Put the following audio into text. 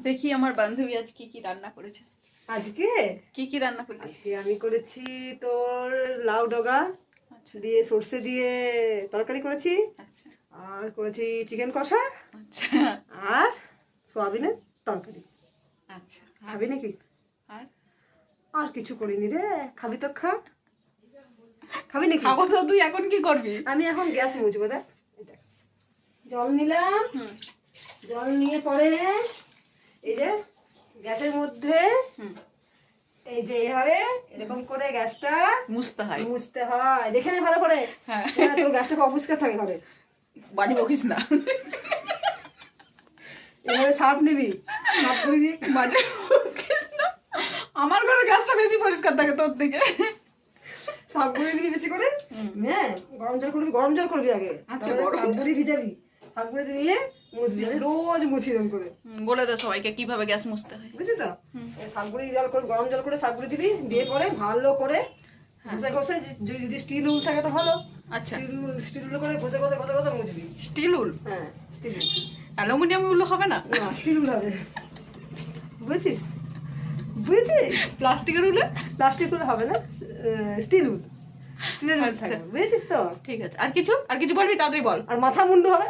দেখি আমার বান্ধবী আজ কি কি রান্না করেছে। আজকে কি রান্না করেছে? আজকে আমি করেছি তোর লাউ ডগা আচ্ছা দিয়ে সর্ষে দিয়ে তরকারি করেছি, আচ্ছা আর করেছি চিকেন কষা আচ্ছা আর সোয়াবিনের তরকারি। আচ্ছা খাবি নাকি? আর আর কিছু করিনি রে, খাবি তো খা। খাবি নাকি? খাবো তো, তুই এখন কি করবি? আমি এখন গ্যাস মুছবো। দেখ জল নিলাম, হুম জল নিয়ে পরে এই যে গ্যাসের মধ্যে হুম এই যে এইভাবে এরকম করে গ্যাসটা মুছতে হয়। মুছতে হয়। দেখে নে ভালো করে, হ্যাঁ। তোর গ্যাসটা খুব অপরিষ্কার থাকে ঘরে। বাজি বকিস না। এভাবে সার্ফ নিবি, সার্ফ করে দিয়ে বাজি বকিস না। আমার ঘরে গ্যাসটা বেশি পরিষ্কার থাকে তোর থেকে। সার্ফ করে দিবি বেশি করে। হ্যাঁ, গরম জল করবি, গরম জল করবি আগে, আচ্ছা, তারপরে গরম সার্ফ করে ভিজাবি, সার্ফ করে দিয়ে মুছবি। আমি রোজ মুছি এরকম করে, বলে দে সবাইকে কিভাবে গ্যাস মুছতে হয়। বুঝলি তো? সার্ফ করে জল করে, গরম জল করে সার্ফ করে দিবি, দিয়ে পরে ভালো করে ঘষে ঘষে, যদি স্টিল উল থাকে তো ভালো, আচ্ছা, স্টিল উল করে ঘষে ঘষে ঘষে ঘষে মুছবি। স্টিল উল? হ্যাঁ, স্টিল উল। অ্যালুমিনিয়াম উল হবে না? না, স্টিল উল হবে, বুঝেছিস? বুঝেছিস? প্লাস্টিকের উলে? প্লাস্টিক উল হবে না, স্টিল উল, স্টিলের উল আচ্ছা। থাকবে, বুঝেছিস তো? ঠিক আছে, আর কিছু বলবি? তাড়াতাড়ি বল। আর মাথা মুন্ডু হবে।